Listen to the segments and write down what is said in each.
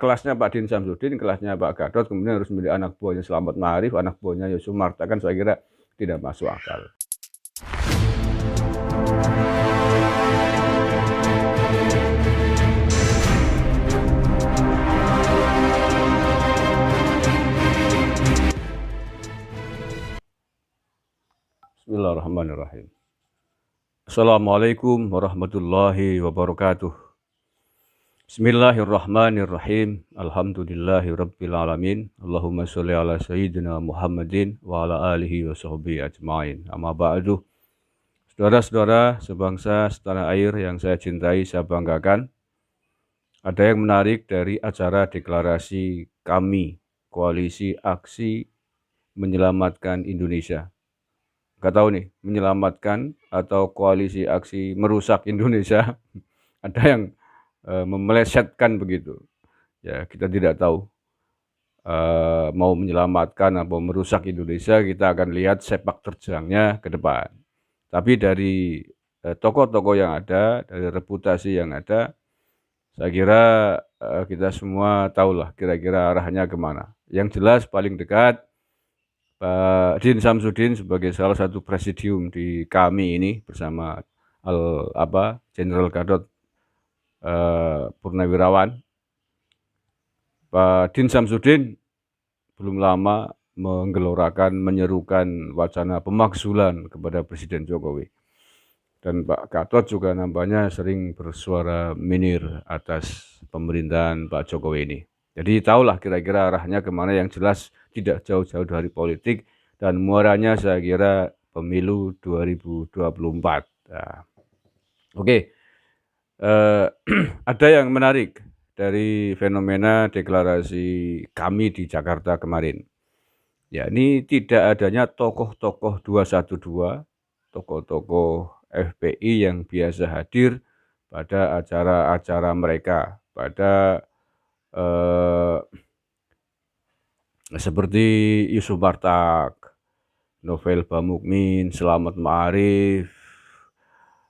kelasnya Pak Din Samsudin, kelasnya Pak Gatot, kemudian harus memilih anak buahnya Slamet Ma'arif, anak buahnya Yusuf Marta, kan saya kira tidak masuk akal. Bismillahirrahmanirrahim. Assalamualaikum warahmatullahi wabarakatuh. Bismillahirrahmanirrahim. Alhamdulillahirabbil alamin. Allahumma sholli ala sayyidina Muhammadin wa ala alihi wa sahbihi ajmain. Amma ba'du. Saudara-saudara sebangsa setanah air yang saya cintai, saya banggakan. Ada yang menarik dari acara deklarasi kami, Koalisi Aksi Menyelamatkan Indonesia. Gak tahu nih, menyelamatkan atau koalisi aksi merusak Indonesia. Ada yang memelesetkan begitu. Ya, kita tidak tahu mau menyelamatkan atau merusak Indonesia. Kita akan lihat sepak terjangnya ke depan. Tapi dari tokoh-tokoh yang ada, dari reputasi yang ada, saya kira kita semua tahulah kira-kira arahnya kemana. Yang jelas paling dekat Pak Din Samsudin sebagai salah satu presidium di kami ini bersama Jenderal Gatot Purnawirawan. Pak Din Samsudin belum lama menyerukan wacana pemakzulan kepada Presiden Jokowi. Dan Pak Gatot juga nampaknya sering bersuara minir atas pemerintahan Pak Jokowi ini. Jadi tahulah kira-kira arahnya kemana, yang jelas tidak jauh-jauh dari politik dan muaranya saya kira pemilu 2024. Nah, oke. Ada yang menarik dari fenomena deklarasi kami di Jakarta kemarin. Ya, ini tidak adanya tokoh-tokoh 212, tokoh-tokoh FPI yang biasa hadir pada acara-acara mereka, pada seperti Yusuf Martak, Novel Bamukmin, Slamet Ma'arif,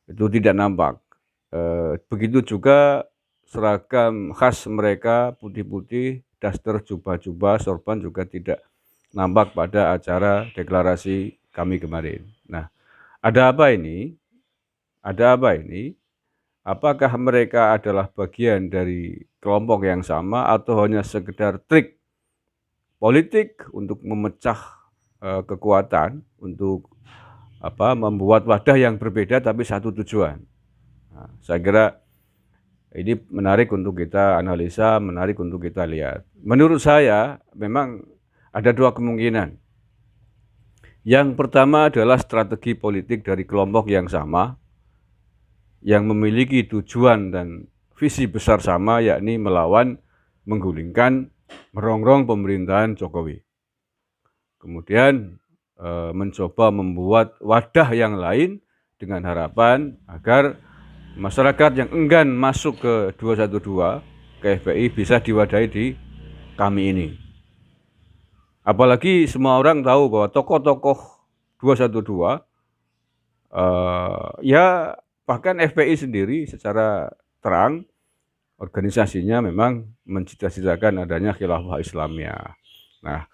itu tidak nampak. Begitu juga seragam khas mereka putih-putih, daster, jubah-jubah, sorban juga tidak nampak pada acara deklarasi kami kemarin. Nah, ada apa ini? Ada apa ini? Apakah mereka adalah bagian dari kelompok yang sama atau hanya sekedar trik politik untuk memecah kekuatan, untuk membuat wadah yang berbeda tapi satu tujuan? Nah, saya kira ini menarik untuk kita analisa, menarik untuk kita lihat. Menurut saya memang ada dua kemungkinan. Yang pertama adalah strategi politik dari kelompok yang sama, yang memiliki tujuan dan visi besar sama, yakni melawan, menggulingkan, merongrong pemerintahan Jokowi. Kemudian mencoba membuat wadah yang lain dengan harapan agar masyarakat yang enggan masuk ke 212, ke FPI, bisa diwadahi di kami ini. Apalagi semua orang tahu bahwa tokoh-tokoh 212, ya bahkan FPI sendiri secara terang, organisasinya memang mencita-citakan adanya khilafah Islamiyah. Nah,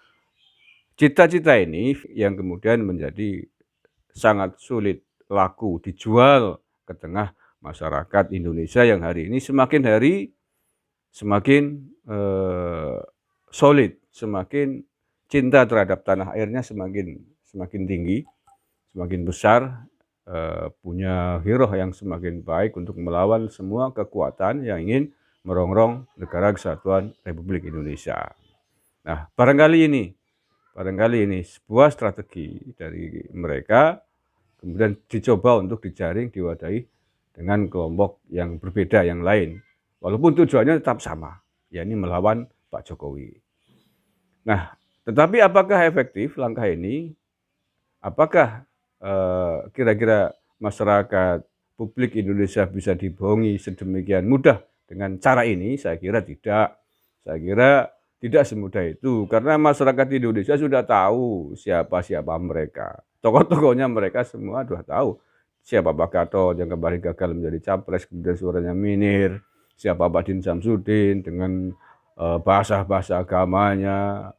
cita-cita ini yang kemudian menjadi sangat sulit laku dijual ke tengah masyarakat Indonesia yang hari ini semakin hari semakin solid, semakin cinta terhadap tanah airnya semakin tinggi, semakin besar, punya giroh yang semakin baik untuk melawan semua kekuatan yang ingin merongrong negara kesatuan Republik Indonesia. Nah, barangkali ini sebuah strategi dari mereka, kemudian dicoba untuk dijaring, diwadahi dengan kelompok yang berbeda yang lain, walaupun tujuannya tetap sama, yakni melawan Pak Jokowi. Nah, tetapi apakah efektif langkah ini? Apakah kira-kira masyarakat publik Indonesia bisa dibohongi sedemikian mudah dengan cara ini? Saya kira tidak. Saya kira tidak semudah itu, karena masyarakat Indonesia sudah tahu siapa-siapa mereka. Tokoh-tokohnya mereka semua sudah tahu. Siapa Pak Gatot yang kemarin gagal menjadi capres, kemudian suaranya minir. Siapa Pak Din Samsudin dengan bahasa-bahasa agamanya,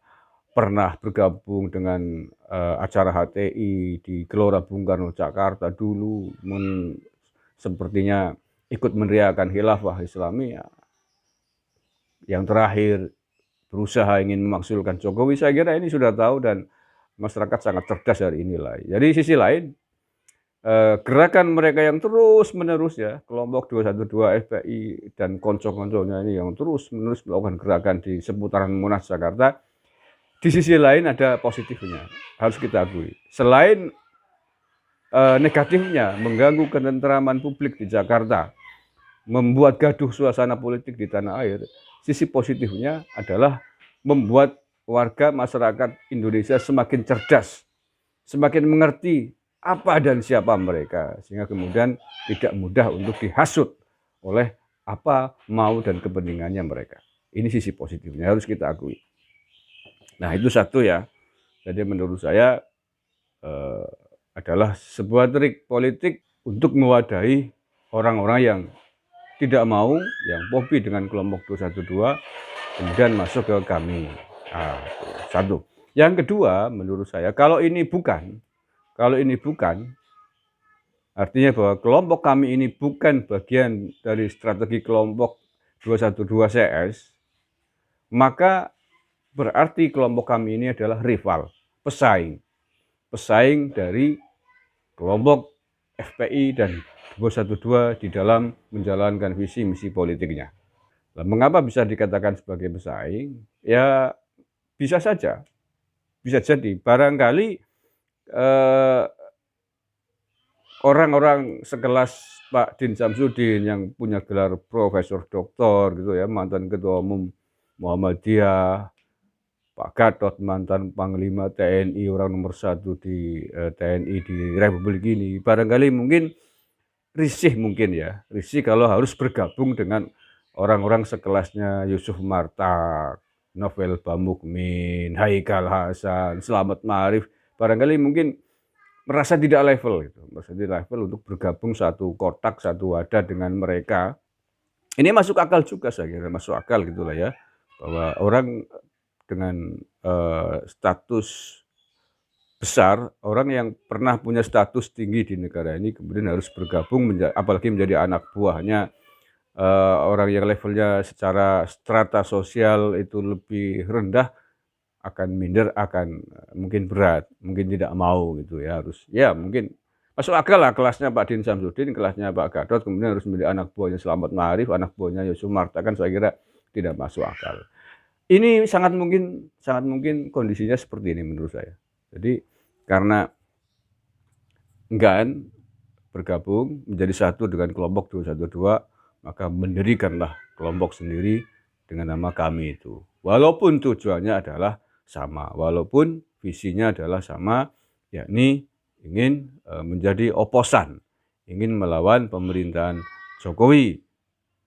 pernah bergabung dengan acara HTI di Gelora Bung Karno Jakarta dulu, sepertinya ikut meneriakan khilafah Islamiyah. Yang terakhir berusaha ingin memakzulkan Jokowi, saya kira ini sudah tahu dan masyarakat sangat cerdas hari inilah. Jadi sisi lain, gerakan mereka yang terus-menerus ya, kelompok 212 FPI dan konco-konconya ini yang terus-menerus melakukan gerakan di seputaran Monas Jakarta, di sisi lain ada positifnya, harus kita akui. Selain negatifnya mengganggu ketentraman publik di Jakarta, membuat gaduh suasana politik di tanah air, sisi positifnya adalah membuat warga masyarakat Indonesia semakin cerdas, semakin mengerti apa dan siapa mereka, sehingga kemudian tidak mudah untuk dihasut oleh apa mau dan kepentingannya mereka. Ini sisi positifnya, harus kita akui. Nah, itu satu ya. Jadi menurut saya adalah sebuah trik politik untuk mewadahi orang-orang yang tidak mau, yang popi dengan kelompok 212, kemudian masuk ke kami. Nah, satu. Yang kedua, menurut saya, kalau ini bukan, artinya bahwa kelompok kami ini bukan bagian dari strategi kelompok 212 CS, maka berarti kelompok kami ini adalah rival, pesaing dari kelompok FPI dan 212 di dalam menjalankan visi misi politiknya. Nah, mengapa bisa dikatakan sebagai pesaing? Ya bisa saja, bisa jadi barangkali orang-orang sekelas Pak Din Samsudin yang punya gelar profesor doktor gitu ya, mantan ketua umum Muhammadiyah, Pak Gatot mantan Panglima TNI, orang nomor 1 di TNI di Republik ini, barangkali mungkin risih kalau harus bergabung dengan orang-orang sekelasnya Yusuf Martak, Novel Bamukmin, Haikal Hasan, Slamet Ma'arif, barangkali mungkin merasa tidak level untuk bergabung satu kotak, satu wadah dengan mereka. Ini masuk akal juga, saya kira masuk akal gitulah ya, bahwa orang dengan status besar, orang yang pernah punya status tinggi di negara ini kemudian harus bergabung, apalagi menjadi anak buahnya orang yang levelnya secara strata sosial itu lebih rendah, akan minder, akan mungkin berat, mungkin tidak mau gitu ya, harus ya mungkin masuk akal lah kelasnya Pak Din Samsudin, kelasnya Pak Gatot, kemudian harus menjadi anak buahnya Slamet Ma'arif, anak buahnya Yusuf Martak, kan saya kira tidak masuk akal. Ini sangat mungkin kondisinya seperti ini menurut saya. Jadi karena enggan bergabung menjadi satu dengan kelompok 212, maka mendirikanlah kelompok sendiri dengan nama kami itu. Walaupun tujuannya adalah sama, walaupun visinya adalah sama, yakni ingin menjadi oposan, ingin melawan pemerintahan Jokowi.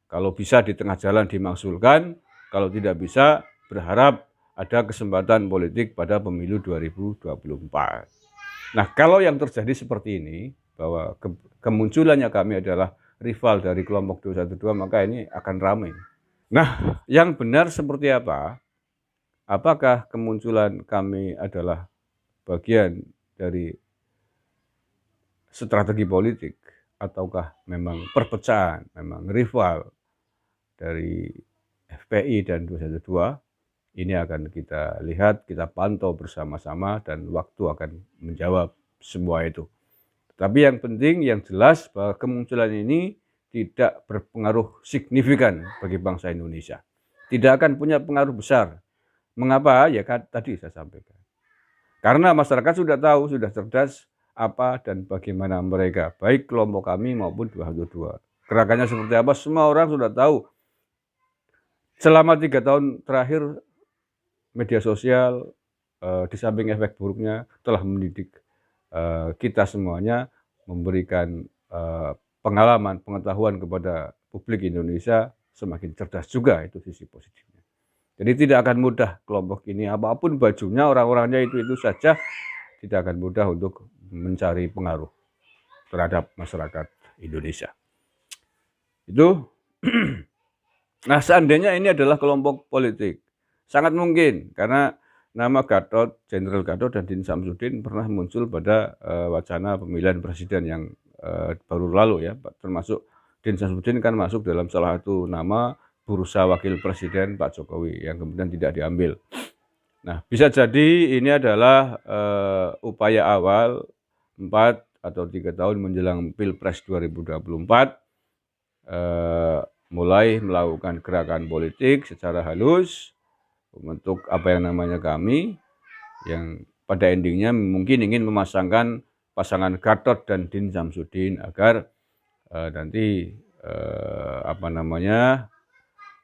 Kalau bisa di tengah jalan dimaksulkan, kalau tidak bisa berharap ada kesempatan politik pada pemilu 2024. Nah, kalau yang terjadi seperti ini, bahwa kemunculannya kami adalah rival dari kelompok 212, maka ini akan ramai. Nah, yang benar seperti apa? Apakah kemunculan kami adalah bagian dari strategi politik, ataukah memang perpecahan, memang rival dari FPI dan 212? Ini akan kita lihat, kita pantau bersama-sama, dan waktu akan menjawab semua itu. Tapi yang penting, yang jelas bahwa kemunculan ini tidak berpengaruh signifikan bagi bangsa Indonesia. Tidak akan punya pengaruh besar. Mengapa? Ya kan tadi saya sampaikan. Karena masyarakat sudah tahu, sudah cerdas apa dan bagaimana mereka, baik kelompok kami maupun 212. Gerakannya seperti apa, semua orang sudah tahu. Selama 3 tahun terakhir, media sosial di samping efek buruknya telah mendidik kita semuanya, memberikan pengalaman, pengetahuan kepada publik Indonesia, semakin cerdas juga, itu sisi positifnya. Jadi tidak akan mudah kelompok ini, apapun bajunya, orang-orangnya itu saja, tidak akan mudah untuk mencari pengaruh terhadap masyarakat Indonesia. Itu Nah, seandainya ini adalah kelompok politik, sangat mungkin karena nama Jenderal Gatot dan Din Samsudin pernah muncul pada wacana pemilihan presiden yang baru lalu ya, termasuk Din Samsudin kan masuk dalam salah satu nama bursa wakil presiden Pak Jokowi yang kemudian tidak diambil. Nah, bisa jadi ini adalah upaya awal 4 atau 3 tahun menjelang Pilpres 2024 mulai melakukan gerakan politik secara halus membentuk apa yang namanya kami yang pada endingnya mungkin ingin memasangkan pasangan Gatot dan Din Samsudin agar nanti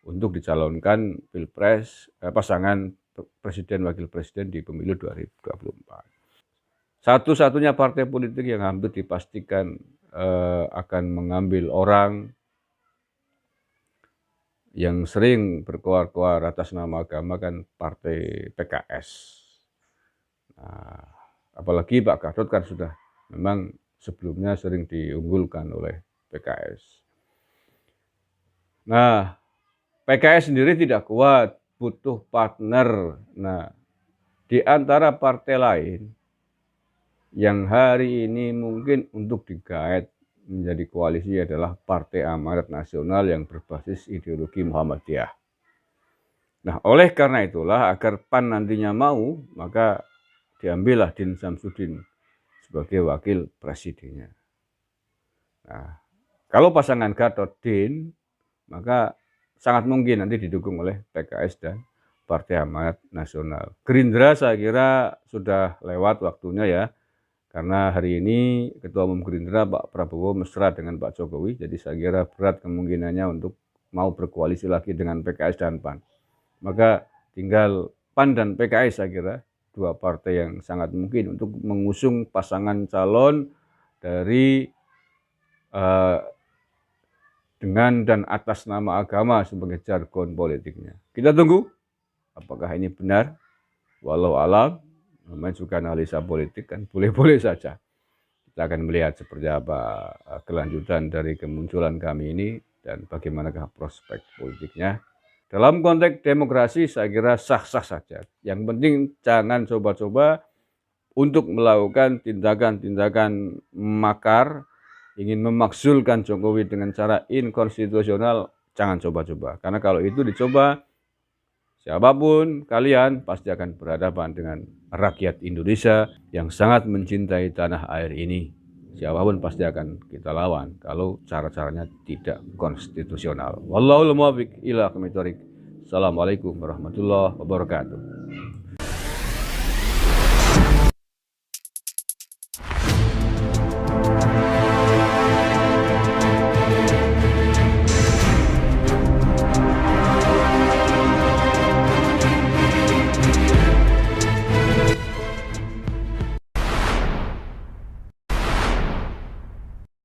untuk dicalonkan pilpres pasangan presiden wakil presiden di pemilu 2024. Satu-satunya partai politik yang hampir dipastikan akan mengambil orang yang sering berkoar-koar atas nama agama kan partai PKS. Nah, apalagi Pak Gatot kan sudah memang sebelumnya sering diunggulkan oleh PKS. Nah, PKS sendiri tidak kuat, butuh partner. Nah, di antara partai lain yang hari ini mungkin untuk digait menjadi koalisi adalah Partai Amanat Nasional yang berbasis ideologi Muhammadiyah. Nah, oleh karena itulah agar PAN nantinya mau, maka diambillah Din Samsudin sebagai wakil presidennya. Nah, kalau pasangan Gatot Din, maka sangat mungkin nanti didukung oleh PKS dan Partai Amanat Nasional. Gerindra saya kira sudah lewat waktunya ya, karena hari ini Ketua Umum Gerindra Pak Prabowo mesra dengan Pak Jokowi, jadi saya kira berat kemungkinannya untuk mau berkoalisi lagi dengan PKS dan PAN. Maka tinggal PAN dan PKS saya kira dua partai yang sangat mungkin untuk mengusung pasangan calon dari dengan dan atas nama agama sebagai jargon politiknya. Kita tunggu apakah ini benar. Walau alam, namanya juga analisa politik kan boleh-boleh saja. Kita akan melihat seperti apa kelanjutan dari kemunculan kami ini dan bagaimanakah prospek politiknya. Dalam konteks demokrasi saya kira sah-sah saja. Yang penting jangan coba-coba untuk melakukan tindakan-tindakan makar, ingin memakzulkan Jokowi dengan cara inkonstitusional, jangan coba-coba. Karena kalau itu dicoba, siapapun kalian pasti akan berhadapan dengan rakyat Indonesia yang sangat mencintai tanah air ini. Siapapun pasti akan kita lawan kalau cara-caranya tidak konstitusional. Wallahul muwaffiq ila aqwamit thoriq. Assalamualaikum warahmatullahi wabarakatuh.